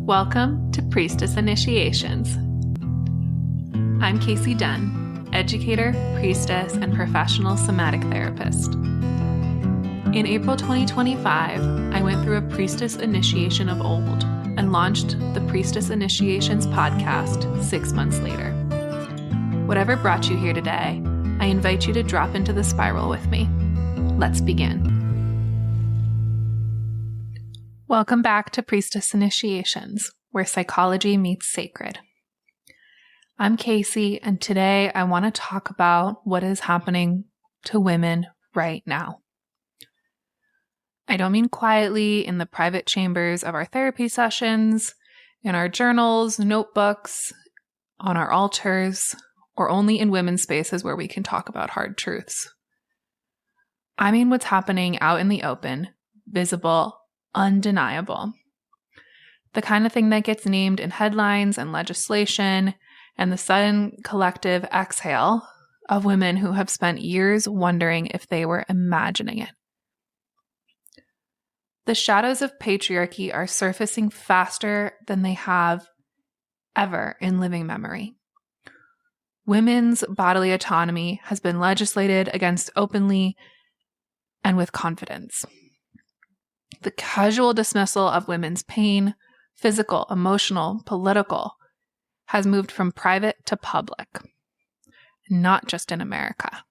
Welcome to Priestess Initiations. I'm Casey Dunn, educator, priestess, and professional somatic therapist. In April 2025, I went through a priestess initiation of old and launched the Priestess Initiations podcast 6 months later. Whatever brought you here today, I invite you to drop into the spiral with me. Let's begin. Welcome back to Priestess Initiations, where psychology meets sacred. I'm Casey, and today I want to talk about what is happening to women right now. I don't mean quietly in the private chambers of our therapy sessions, in our journals, notebooks, on our altars, or only in women's spaces where we can talk about hard truths. I mean what's happening out in the open, visible, undeniable. The kind of thing that gets named in headlines and legislation, and the sudden collective exhale of women who have spent years wondering if they were imagining it. The shadows of patriarchy are surfacing faster than they have ever in living memory. Women's bodily autonomy has been legislated against openly and with confidence. The casual dismissal of women's pain, physical, emotional, political, has moved from private to public, not just in America.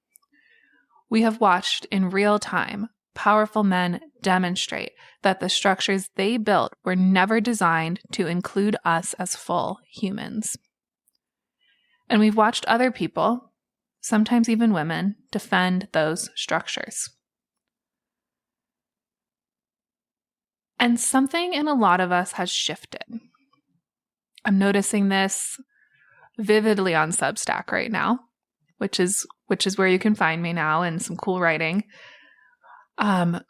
We have watched in real time powerful men demonstrate that the structures they built were never designed to include us as full humans. And we've watched other people, sometimes even women, defend those structures. And something in a lot of us has shifted. I'm noticing this vividly on Substack right now, which is where you can find me now, and some cool writing. But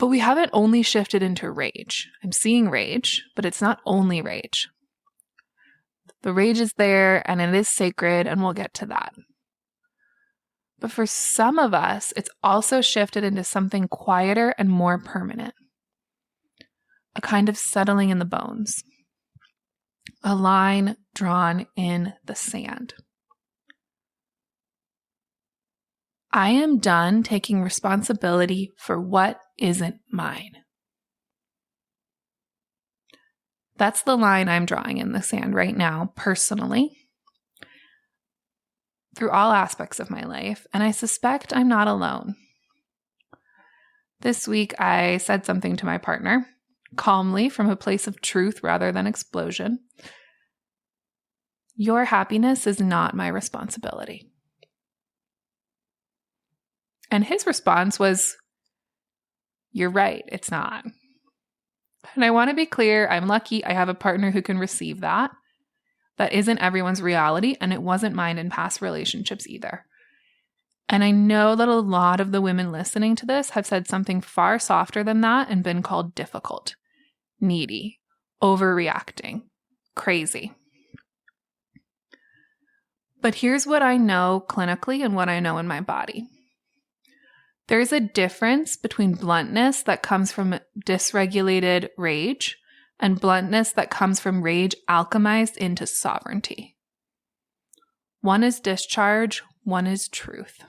we haven't only shifted into rage. I'm seeing rage, but it's not only rage. The rage is there, and it is sacred, and we'll get to that. But for some of us, it's also shifted into something quieter and more permanent. A kind of settling in the bones. A line drawn in the sand. I am done taking responsibility for what isn't mine. That's the line I'm drawing in the sand right now, personally, through all aspects of my life, and I suspect I'm not alone. This week, I said something to my partner, calmly from a place of truth rather than explosion. Your happiness is not my responsibility. And his response was, you're right, it's not. And I want to be clear, I'm lucky I have a partner who can receive that. That isn't everyone's reality, and it wasn't mine in past relationships either. And I know that a lot of the women listening to this have said something far softer than that and been called difficult, needy, overreacting, crazy. But here's what I know clinically and what I know in my body. There's a difference between bluntness that comes from dysregulated rage and bluntness that comes from rage alchemized into sovereignty. One is discharge, one is truth.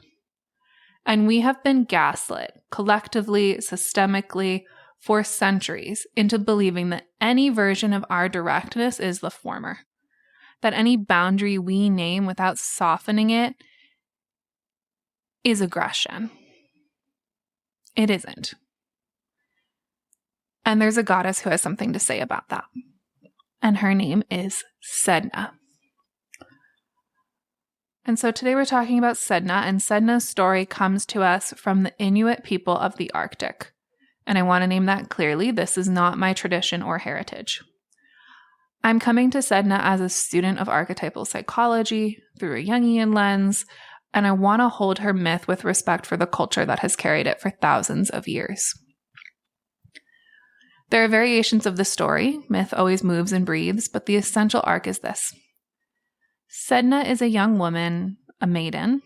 And we have been gaslit, collectively, systemically, for centuries into believing that any version of our directness is the former. That any boundary we name without softening it is aggression. It isn't. And there's a goddess who has something to say about that. And her name is Sedna. And so today we're talking about Sedna, and Sedna's story comes to us from the Inuit people of the Arctic. And I want to name that clearly. This is not my tradition or heritage. I'm coming to Sedna as a student of archetypal psychology through a Jungian lens, and I want to hold her myth with respect for the culture that has carried it for thousands of years. There are variations of the story. Myth always moves and breathes, but the essential arc is this. Sedna is a young woman, a maiden,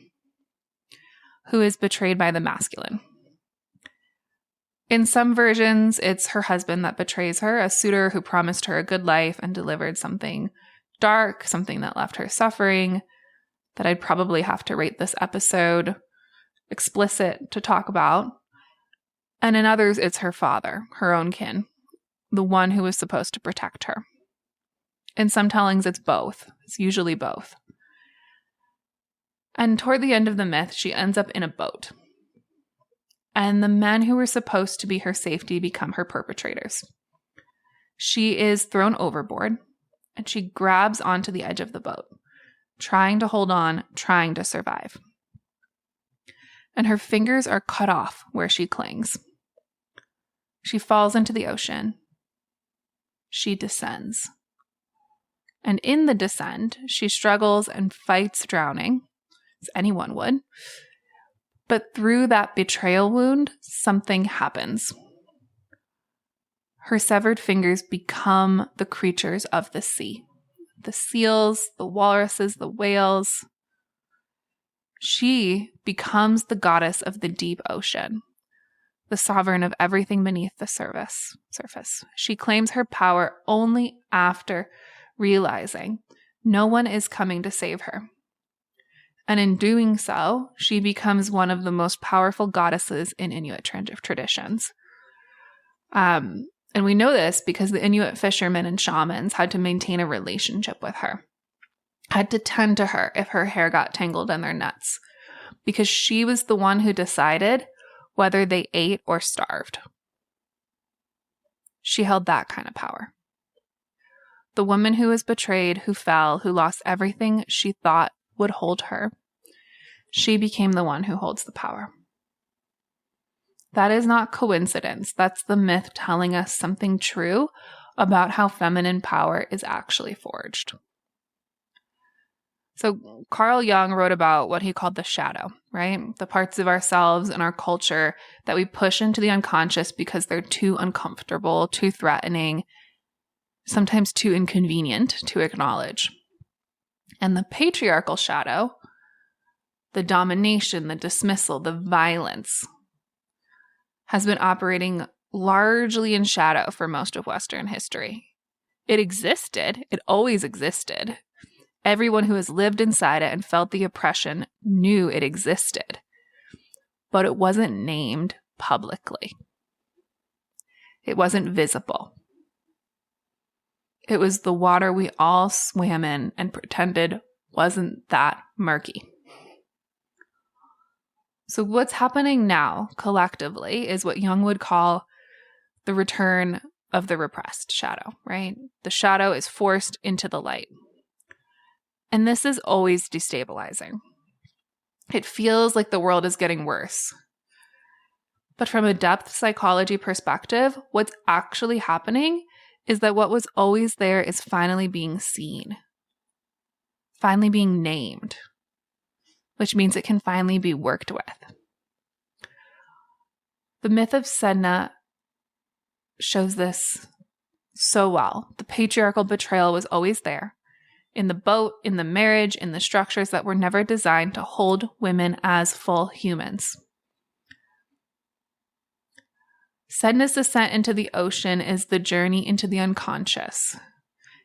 who is betrayed by the masculine. In some versions, it's her husband that betrays her, a suitor who promised her a good life and delivered something dark, something that left her suffering, that I'd probably have to rate this episode explicit to talk about. And in others, it's her father, her own kin, the one who was supposed to protect her. In some tellings, it's both. It's usually both. And toward the end of the myth, she ends up in a boat. And the men who were supposed to be her safety become her perpetrators. She is thrown overboard, and she grabs onto the edge of the boat, trying to hold on, trying to survive. And her fingers are cut off where she clings. She falls into the ocean. She descends. And in the descent, she struggles and fights drowning, as anyone would. But through that betrayal wound, something happens. Her severed fingers become the creatures of the sea. The seals, the walruses, the whales. She becomes the goddess of the deep ocean, the sovereign of everything beneath the surface. She claims her power only after realizing no one is coming to save her. And in doing so, she becomes one of the most powerful goddesses in Inuit traditions. And we know this because the Inuit fishermen and shamans had to maintain a relationship with her, had to tend to her if her hair got tangled in their nets, because she was the one who decided whether they ate or starved. She held that kind of power. The woman who was betrayed, who fell, who lost everything she thought would hold her, she became the one who holds the power. That is not coincidence. That's the myth telling us something true about how feminine power is actually forged. So Carl Jung wrote about what he called the shadow, right? The parts of ourselves and our culture that we push into the unconscious because they're too uncomfortable, too threatening, sometimes too inconvenient to acknowledge. And the patriarchal shadow, the domination, the dismissal, the violence, has been operating largely in shadow for most of Western history. It existed. It always existed. Everyone who has lived inside it and felt the oppression knew it existed, but it wasn't named publicly. It wasn't visible. It was the water we all swam in and pretended wasn't that murky. So what's happening now, collectively, is what Jung would call the return of the repressed shadow, right? The shadow is forced into the light. And this is always destabilizing. It feels like the world is getting worse. But from a depth psychology perspective, what's actually happening is that what was always there is finally being seen, finally being named, which means it can finally be worked with. The myth of Sedna shows this so well. The patriarchal betrayal was always there, in the boat, in the marriage, in the structures that were never designed to hold women as full humans. Sedna's descent into the ocean is the journey into the unconscious,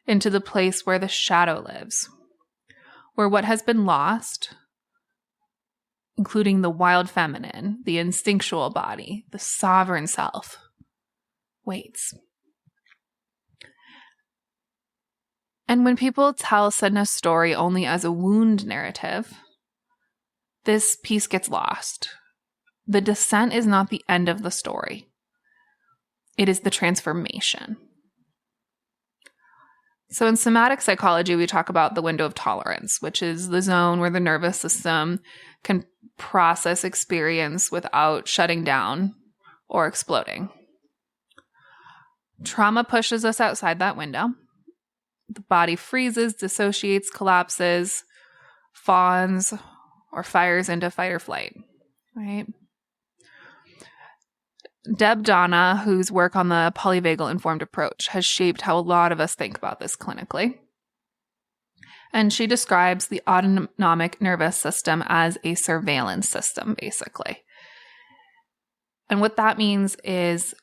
into the place where the shadow lives, where what has been lost, including the wild feminine, the instinctual body, the sovereign self, waits. And when people tell Sedna's story only as a wound narrative, this piece gets lost. The descent is not the end of the story. It is the transformation. So in somatic psychology, we talk about the window of tolerance, which is the zone where the nervous system can process experience without shutting down or exploding. Trauma pushes us outside that window. The body freezes, dissociates, collapses, fawns, or fires into fight or flight, right? Deb Donna, whose work on the polyvagal informed approach has shaped how a lot of us think about this clinically. And she describes the autonomic nervous system as a surveillance system, basically. And what that means is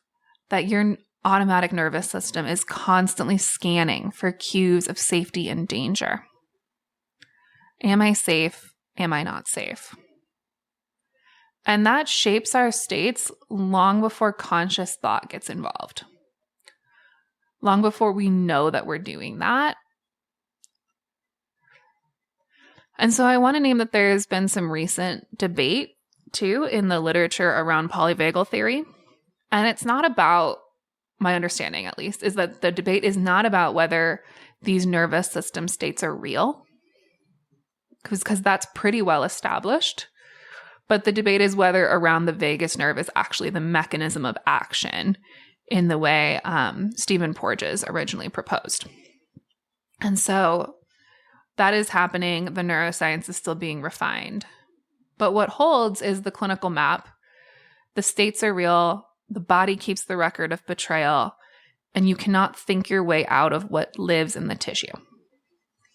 that your automatic nervous system is constantly scanning for cues of safety and danger. Am I safe? Am I not safe? And that shapes our states long before conscious thought gets involved. Long before we know that we're doing that. And so I want to name that there's been some recent debate, too, in the literature around polyvagal theory. And it's not about, my understanding at least, is that the debate is not about whether these nervous system states are real, because that's pretty well established. But the debate is whether around the vagus nerve is actually the mechanism of action in the way Stephen Porges originally proposed. And so that is happening. The neuroscience is still being refined. But what holds is the clinical map. The states are real. The body keeps the record of betrayal. And you cannot think your way out of what lives in the tissue,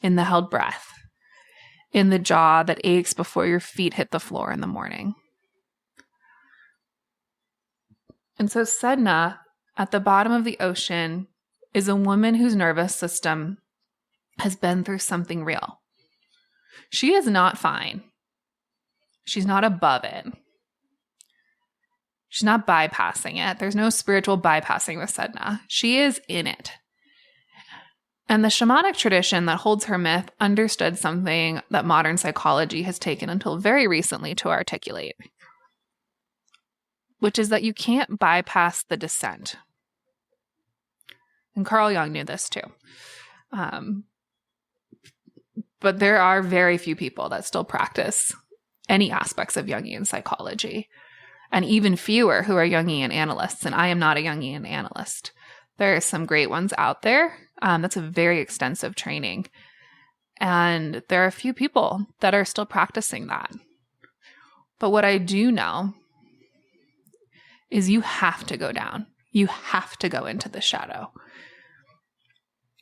in the held breath, in the jaw that aches before your feet hit the floor in the morning. And so Sedna, at the bottom of the ocean, is a woman whose nervous system has been through something real. She is not fine. She's not above it. She's not bypassing it. There's no spiritual bypassing with Sedna. She is in it. And the shamanic tradition that holds her myth understood something that modern psychology has taken until very recently to articulate, which is that you can't bypass the descent. And Carl Jung knew this too. But there are very few people that still practice any aspects of Jungian psychology, and even fewer who are Jungian analysts. And I am not a Jungian analyst. There are some great ones out there. That's a very extensive training. And there are a few people that are still practicing that. But what I do know is you have to go down. You have to go into the shadow.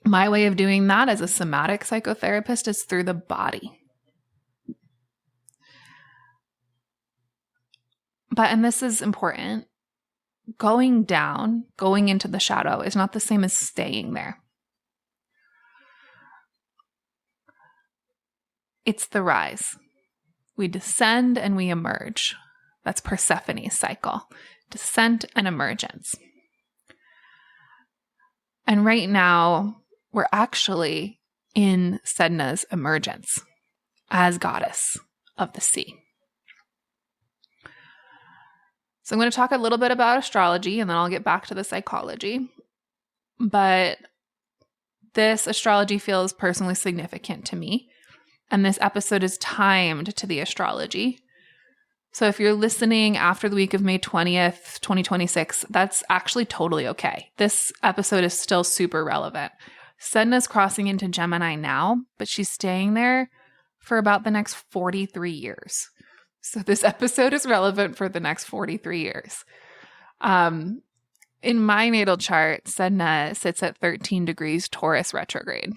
My way of doing that as a somatic psychotherapist is through the body. And this is important, going down, going into the shadow is not the same as staying there. It's the rise. We descend and we emerge. That's Persephone's cycle. Descent and emergence. And right now, we're actually in Sedna's emergence as goddess of the sea. So I'm going to talk a little bit about astrology, and then I'll get back to the psychology. But this astrology feels personally significant to me, and this episode is timed to the astrology. So if you're listening after the week of May 20th, 2026, that's actually totally okay. This episode is still super relevant. Sedna's crossing into Gemini now, but she's staying there for about the next 43 years. So this episode is relevant for the next 43 years. In my natal chart, Sedna sits at 13 degrees Taurus retrograde.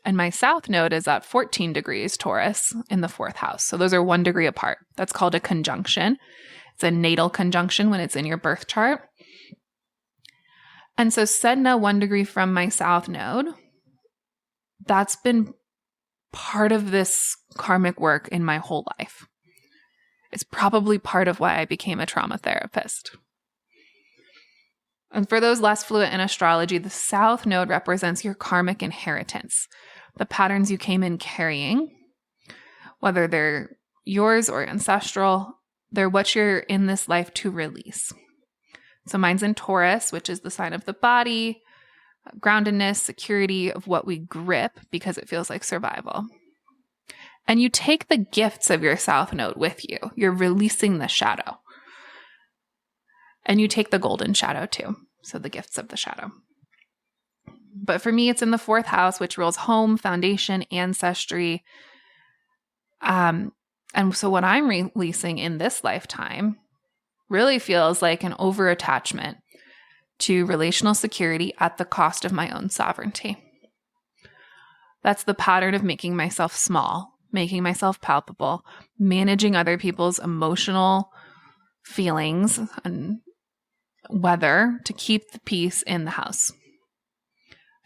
And my south node is at 14 degrees Taurus in the 4th house. So those are 1 degree apart. That's called a conjunction. It's a natal conjunction when it's in your birth chart. And so Sedna, 1 degree from my south node, that's been part of this karmic work in my whole life. It's probably part of why I became a trauma therapist. And for those less fluent in astrology, the south node represents your karmic inheritance, the patterns you came in carrying, whether they're yours or ancestral, they're what you're in this life to release. So mine's in Taurus, which is the sign of the body, groundedness, security of what we grip because it feels like survival. And you take the gifts of your south node with you. You're releasing the shadow. And you take the golden shadow too. So the gifts of the shadow. But for me, it's in the 4th house, which rules home, foundation, ancestry. And so what I'm releasing in this lifetime really feels like an over-attachment to relational security at the cost of my own sovereignty. That's the pattern of making myself small, making myself palpable, managing other people's emotional feelings and whether to keep the peace in the house.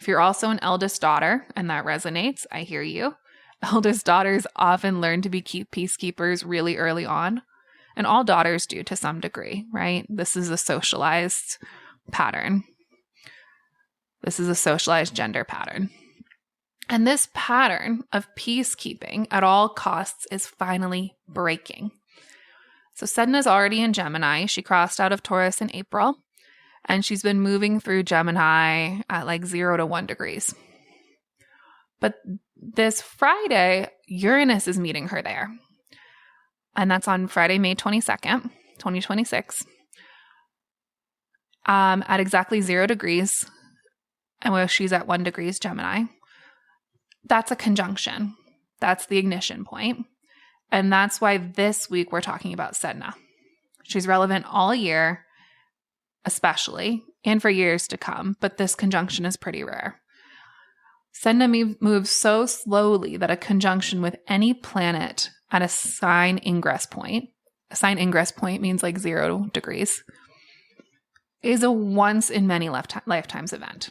If you're also an eldest daughter and that resonates, I hear you. Eldest daughters often learn to be peacekeepers really early on, and all daughters do to some degree, right? This is a socialized pattern. This is a socialized gender pattern. And this pattern of peacekeeping at all costs is finally breaking. So Sedna's already in Gemini. She crossed out of Taurus in April, and she's been moving through Gemini at like 0 to 1 degrees. But this Friday, Uranus is meeting her there. And that's on Friday, May 22nd, 2026, at exactly 0 degrees, and where she's at 1 degrees Gemini. That's a conjunction. That's the ignition point. And that's why this week we're talking about Sedna. She's relevant all year, especially, and for years to come, but this conjunction is pretty rare. Sedna moves so slowly that a conjunction with any planet at a sign ingress point means like 0 degrees, is a once in many lifetimes event.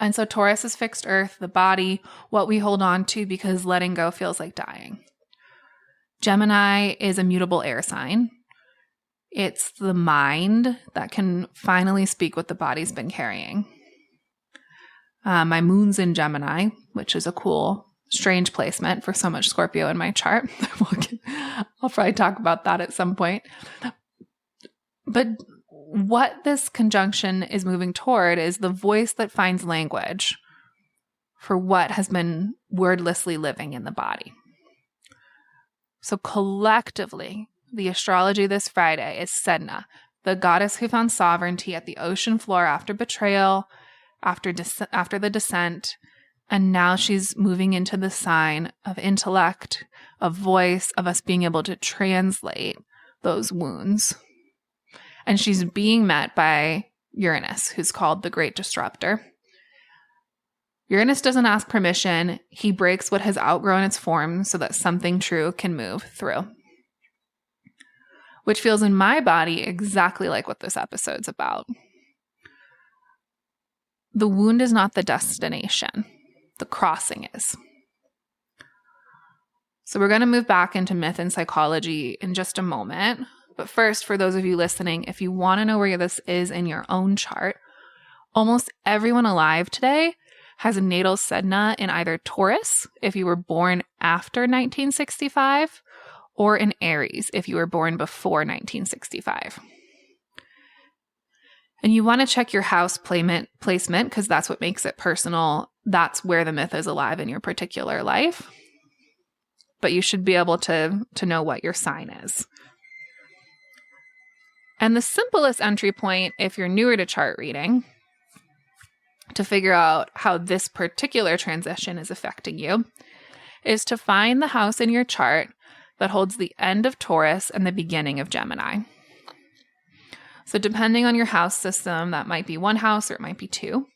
And so Taurus is fixed earth, the body, what we hold on to because letting go feels like dying. Gemini is a mutable air sign. It's the mind that can finally speak what the body's been carrying. My moon's in Gemini, which is a cool, strange placement for so much Scorpio in my chart. I'll probably talk about that at some point. But what this conjunction is moving toward is the voice that finds language for what has been wordlessly living in the body. So collectively, the astrology this Friday is Sedna, the goddess who found sovereignty at the ocean floor after betrayal, after the descent, and now she's moving into the sign of intellect, of voice, of us being able to translate those wounds. And she's being met by Uranus, who's called the Great Disruptor. Uranus doesn't ask permission. He breaks what has outgrown its form so that something true can move through. Which feels in my body exactly like what this episode's about. The wound is not the destination. The crossing is. So we're going to move back into myth and psychology in just a moment. But first, for those of you listening, if you want to know where this is in your own chart, almost everyone alive today has a natal Sedna in either Taurus, if you were born after 1965, or in Aries, if you were born before 1965. And you want to check your house placement because that's what makes it personal. That's where the myth is alive in your particular life. But you should be able to know what your sign is. And the simplest entry point, if you're newer to chart reading, to figure out how this particular transition is affecting you, is to find the house in your chart that holds the end of Taurus and the beginning of Gemini. So depending on your house system, that might be one house or it might be two,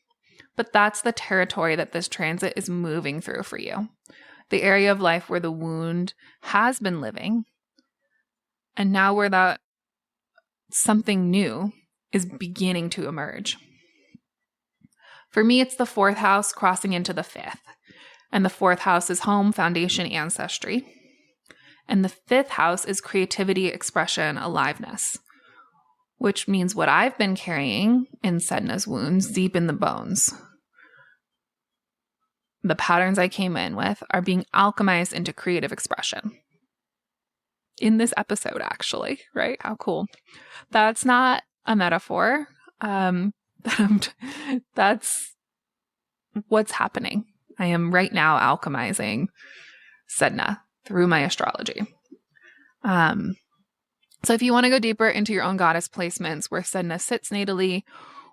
but that's the territory that this transit is moving through for you. The area of life where the wound has been living, and now where that something new is beginning to emerge. For me, it's the 4th house crossing into the 5th. And the 4th house is home, foundation, ancestry. And the 5th house is creativity, expression, aliveness, which means what I've been carrying in Sedna's wounds deep in the bones. The patterns I came in with are being alchemized into creative expression. In this episode, actually, right? How cool. That's not a metaphor. That's what's happening. I am right now alchemizing Sedna through my astrology. So if you want to go deeper into your own goddess placements where Sedna sits natally,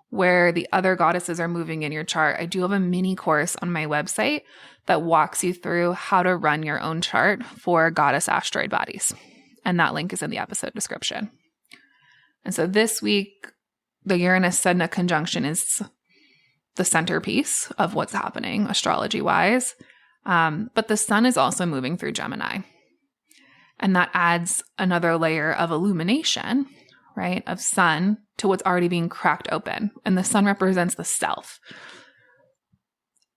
where the other goddesses are moving in your chart, I do have a mini course on my website that walks you through how to run your own chart for goddess asteroid bodies. And that link is in the episode description. And so this week, the Uranus-Sedna conjunction is the centerpiece of what's happening astrology-wise. But the sun is also moving through Gemini. And that adds another layer of illumination, right, of sun to what's already being cracked open. And the sun represents the self.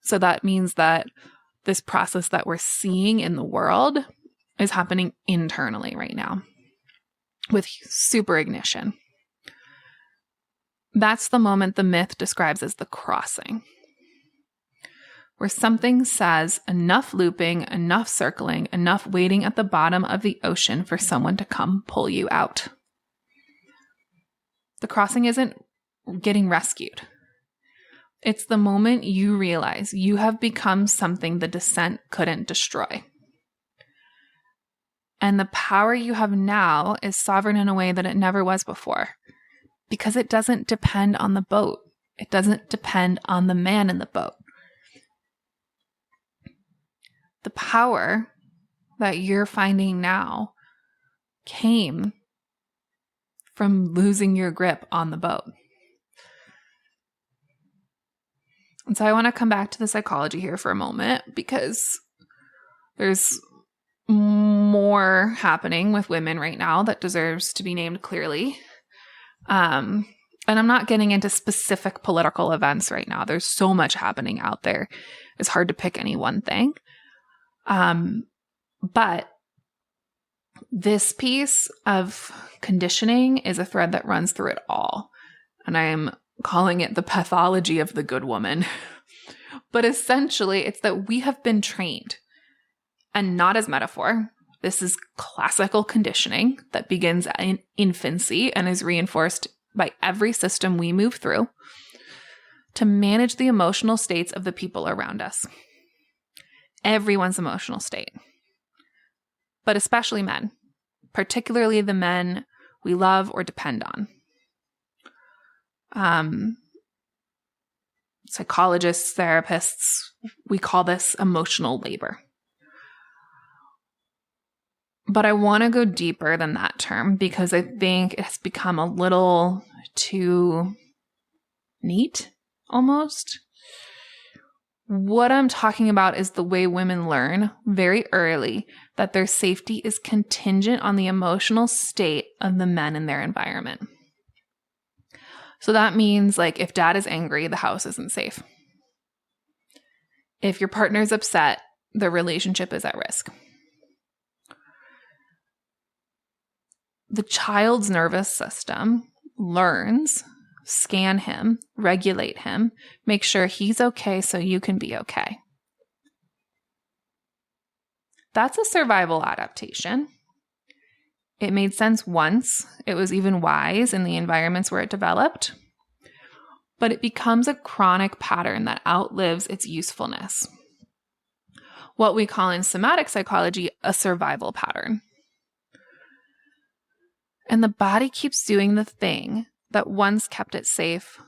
So that means that this process that we're seeing in the world is happening internally right now with super ignition. That's the moment the myth describes as the crossing, where something says enough looping, enough circling, enough waiting at the bottom of the ocean for someone to come pull you out. The crossing isn't getting rescued. It's the moment you realize you have become something the descent couldn't destroy. And the power you have now is sovereign in a way that it never was before, because it doesn't depend on the boat. It doesn't depend on the man in the boat. The power that you're finding now came from losing your grip on the boat. And so I want to come back to the psychology here for a moment, because there's more happening with women right now that deserves to be named clearly. And I'm not getting into specific political events right now. There's so much happening out there. It's hard to pick any one thing. But this piece of conditioning is a thread that runs through it all. And I am calling it the pathology of the good woman. But essentially, it's that we have been trained, and not as metaphor. This is classical conditioning that begins in infancy and is reinforced by every system we move through to manage the emotional states of the people around us. Everyone's emotional state, but especially men, particularly the men we love or depend on. Psychologists, therapists, we call this emotional labor. But I want to go deeper than that term, because I think it has become a little too neat, almost. What I'm talking about is the way women learn very early that their safety is contingent on the emotional state of the men in their environment. So that means, like, if dad is angry, the house isn't safe. If your partner's upset, the relationship is at risk. The child's nervous system learns, scan him, regulate him, make sure he's okay so you can be okay. That's a survival adaptation. It made sense once. It was even wise in the environments where it developed. But it becomes a chronic pattern that outlives its usefulness. What we call in somatic psychology a survival pattern. And the body keeps doing the thing that once kept it safe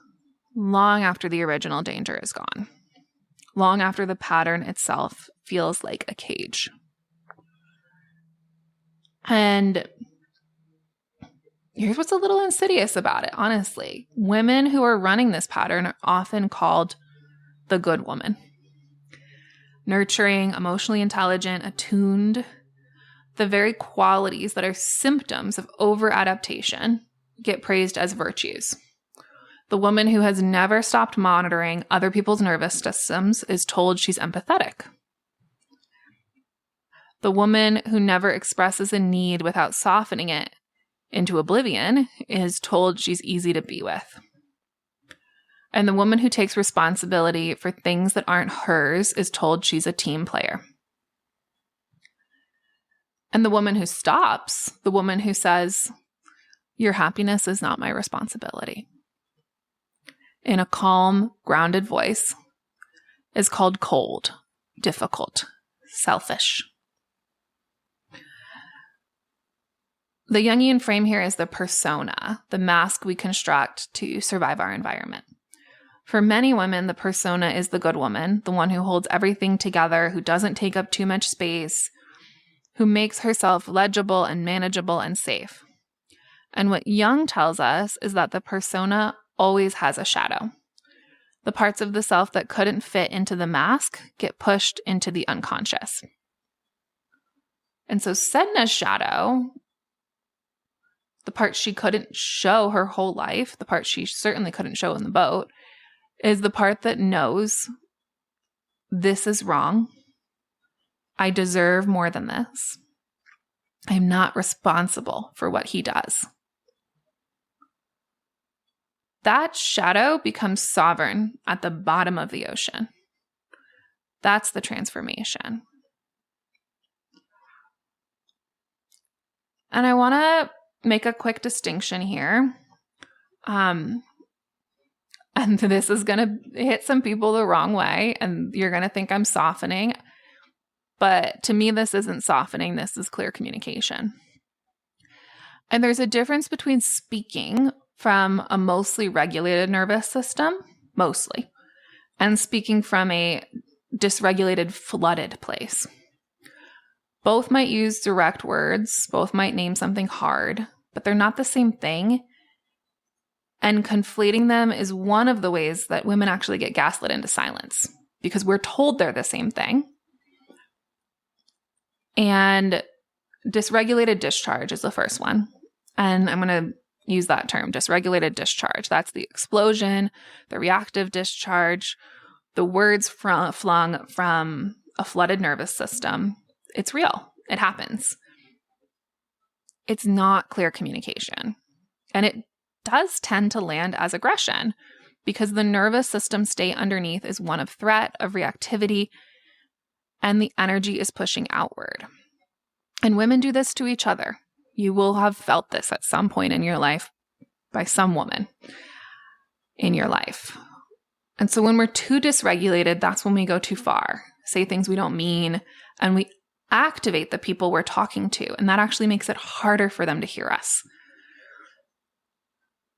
long after the original danger is gone. Long after the pattern itself feels like a cage. And here's what's a little insidious about it, honestly. Women who are running this pattern are often called the good woman. Nurturing, emotionally intelligent, attuned, the very qualities that are symptoms of over-adaptation get praised as virtues. The woman who has never stopped monitoring other people's nervous systems is told she's empathetic. The woman who never expresses a need without softening it into oblivion is told she's easy to be with. And the woman who takes responsibility for things that aren't hers is told she's a team player. And the woman who stops, the woman who says, "Your happiness is not my responsibility," in a calm, grounded voice, is called cold, difficult, selfish. The Jungian frame here is the persona, the mask we construct to survive our environment. For many women, the persona is the good woman, the one who holds everything together, who doesn't take up too much space, who makes herself legible and manageable and safe. And what Jung tells us is that the persona always has a shadow. The parts of the self that couldn't fit into the mask get pushed into the unconscious. And so Sedna's shadow, the part she couldn't show her whole life, the part she certainly couldn't show in the boat, is the part that knows this is wrong. I deserve more than this. I'm not responsible for what he does. That shadow becomes sovereign at the bottom of the ocean. That's the transformation. And I want to make a quick distinction here. And this is going to hit some people the wrong way, and you're going to think I'm softening. But to me, this isn't softening. This is clear communication. And there's a difference between speaking from a mostly regulated nervous system, and speaking from a dysregulated, flooded place. Both might use direct words, both might name something hard, but they're not the same thing. And conflating them is one of the ways that women actually get gaslit into silence, because we're told they're the same thing. And dysregulated discharge is the first one. And I'm going to use that term, dysregulated discharge. That's the explosion, the reactive discharge, the words flung from a flooded nervous system. It's real. It happens. It's not clear communication. And it does tend to land as aggression because the nervous system state underneath is one of threat, of reactivity, and the energy is pushing outward. And women do this to each other. You will have felt this at some point in your life by some woman in your life. And so when we're too dysregulated, that's when we go too far, say things we don't mean, and we activate the people we're talking to. And that actually makes it harder for them to hear us.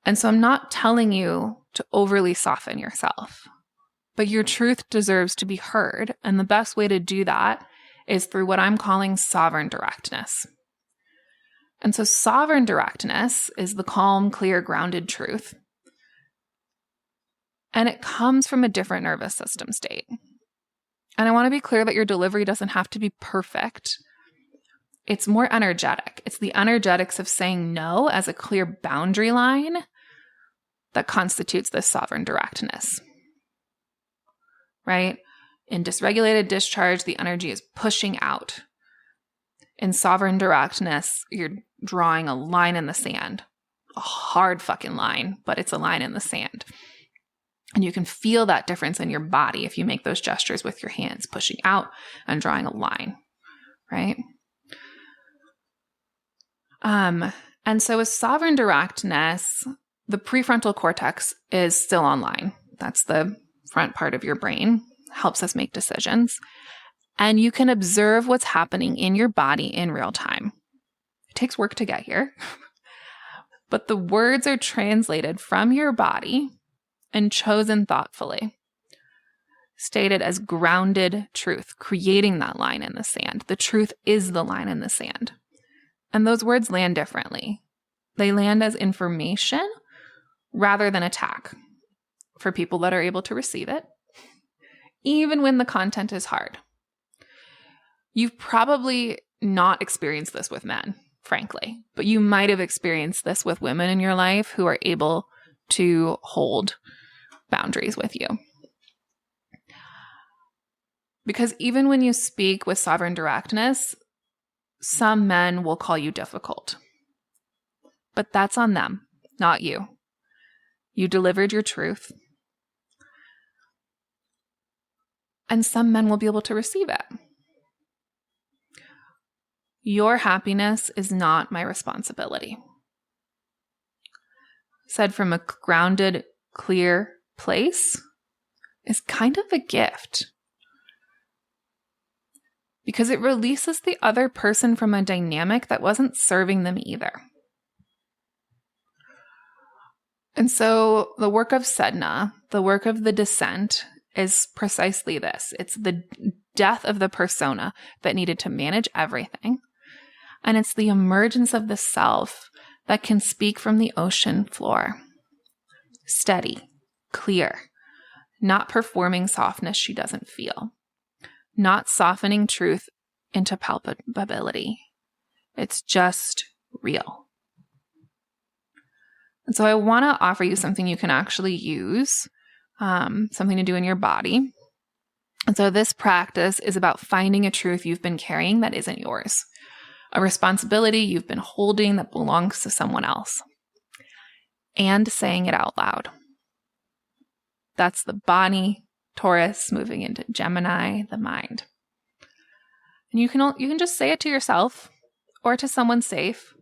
And so I'm not telling you to overly soften yourself, but your truth deserves to be heard. And the best way to do that is through what I'm calling sovereign directness. And so sovereign directness is the calm, clear, grounded truth. And it comes from a different nervous system state. And I want to be clear that your delivery doesn't have to be perfect. It's more energetic. It's the energetics of saying no as a clear boundary line that constitutes this sovereign directness. Right? In dysregulated discharge, the energy is pushing out. In sovereign directness, you're drawing a line in the sand. A hard fucking line, but it's a line in the sand. And you can feel that difference in your body if you make those gestures with your hands, pushing out and drawing a line, right? And so with sovereign directness, the prefrontal cortex is still online. That's the front part of your brain, helps us make decisions. And you can observe what's happening in your body in real time. It takes work to get here, but the words are translated from your body and chosen thoughtfully, stated as grounded truth, creating that line in the sand. The truth is the line in the sand. And those words land differently. They land as information rather than attack for people that are able to receive it, even when the content is hard. You've probably not experienced this with men, frankly, but you might have experienced this with women in your life who are able to hold boundaries with you. Because even when you speak with sovereign directness, some men will call you difficult. But that's on them, not you. You delivered your truth. And some men will be able to receive it. Your happiness is not my responsibility. Said from a grounded, clear place is kind of a gift. Because it releases the other person from a dynamic that wasn't serving them either. And so the work of Sedna, the work of the descent, is precisely this. It's the death of the persona that needed to manage everything. And it's the emergence of the self that can speak from the ocean floor. Steady, clear, not performing softness she doesn't feel. Not softening truth into palpability. It's just real. And so I want to offer you something you can actually use, something to do in your body. And so this practice is about finding a truth you've been carrying that isn't yours, a responsibility you've been holding that belongs to someone else, and saying it out loud. That's the body, Taurus, moving into Gemini, the mind. And you can just say it to yourself or to someone safe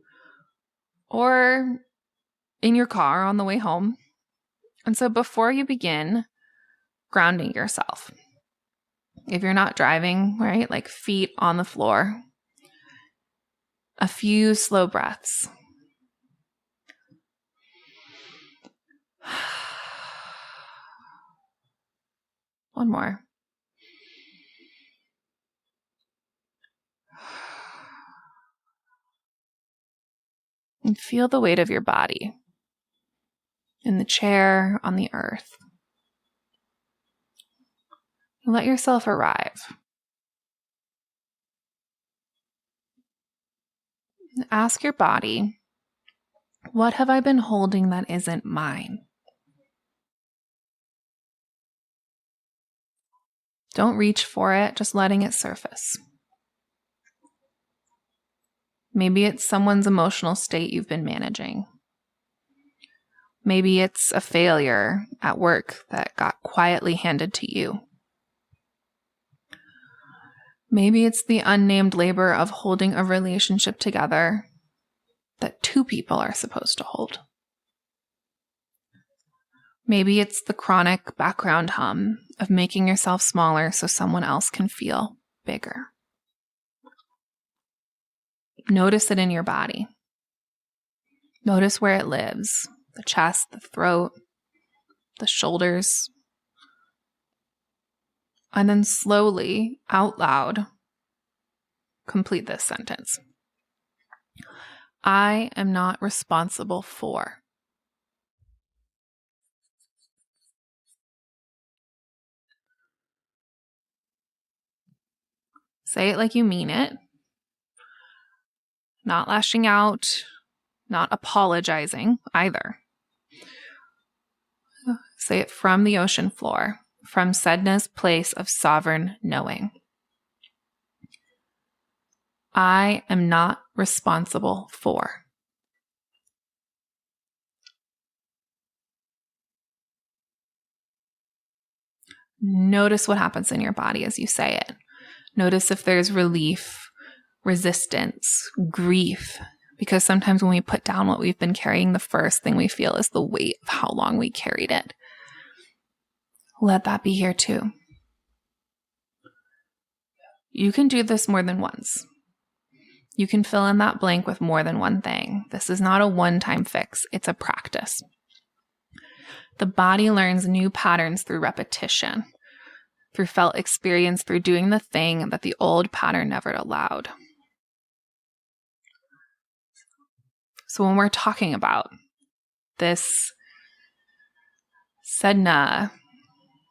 or in your car on the way home. And so before you begin grounding yourself, if you're not driving, right, like feet on the floor, a few slow breaths. One more. And feel the weight of your body in the chair, on the earth. Let yourself arrive. Ask your body, what have I been holding that isn't mine? Don't reach for it, just letting it surface. Maybe it's someone's emotional state you've been managing. Maybe it's a failure at work that got quietly handed to you. Maybe it's the unnamed labor of holding a relationship together that two people are supposed to hold. Maybe it's the chronic background hum of making yourself smaller so someone else can feel bigger. Notice it in your body. Notice where it lives, the chest, the throat, the shoulders. And then slowly, out loud, complete this sentence. I am not responsible for. Say it like you mean it. Not lashing out, not apologizing either. Say it from the ocean floor, from Sedna's place of sovereign knowing. I am not responsible for. Notice what happens in your body as you say it. Notice if there's relief, resistance, grief, because sometimes when we put down what we've been carrying, the first thing we feel is the weight of how long we carried it. Let that be here too. You can do this more than once. You can fill in that blank with more than one thing. This is not a one-time fix. It's a practice. The body learns new patterns through repetition, through felt experience, through doing the thing that the old pattern never allowed. So when we're talking about this Sedna,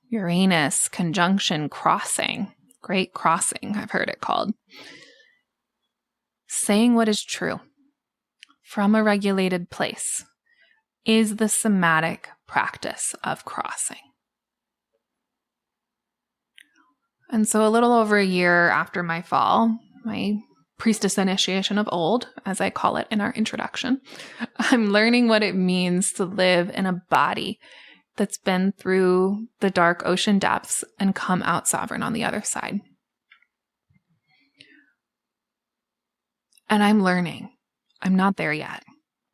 Uranus conjunction crossing, great crossing, I've heard it called, saying what is true from a regulated place is the somatic practice of crossing. And so a little over a year after my fall, my priestess initiation of old, as I call it in our introduction, I'm learning what it means to live in a body that's been through the dark ocean depths and come out sovereign on the other side. And I'm learning. I'm not there yet.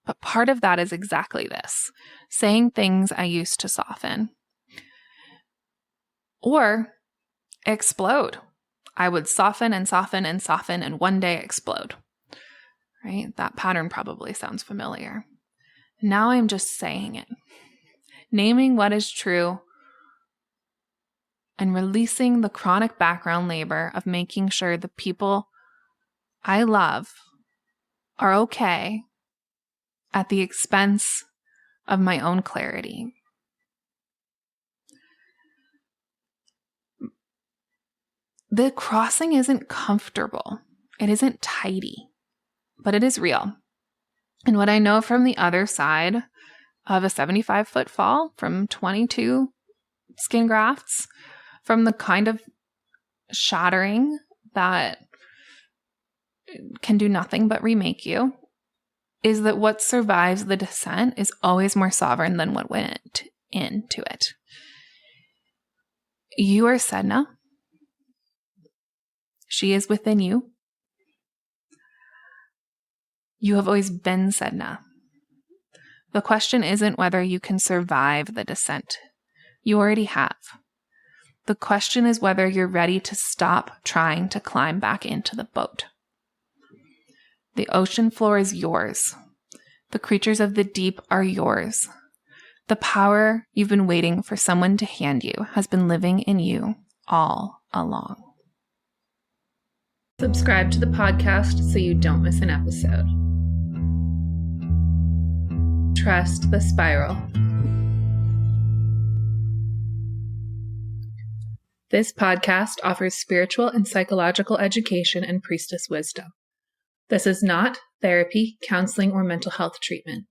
But part of that is exactly this, saying things I used to soften or explode. I would soften and soften and soften and one day explode, right? That pattern probably sounds familiar. Now I'm just saying it, naming what is true and releasing the chronic background labor of making sure the people I love are okay at the expense of my own clarity. The crossing isn't comfortable. It isn't tidy, but it is real. And what I know from the other side, of a 75-foot fall from 22 skin grafts, from the kind of shattering that can do nothing but remake you, is that what survives the descent is always more sovereign than what went into it. You are Sedna. She is within you. You have always been Sedna. The question isn't whether you can survive the descent. You already have. The question is whether you're ready to stop trying to climb back into the boat. The ocean floor is yours. The creatures of the deep are yours. The power you've been waiting for someone to hand you has been living in you all along. Subscribe to the podcast so you don't miss an episode. Trust the spiral. This podcast offers spiritual and psychological education and priestess wisdom. This is not therapy, counseling, or mental health treatment.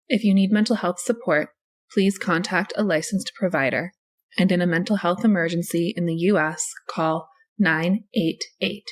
If you need mental health support, please contact a licensed provider, and in a mental health emergency in the U.S., call 988.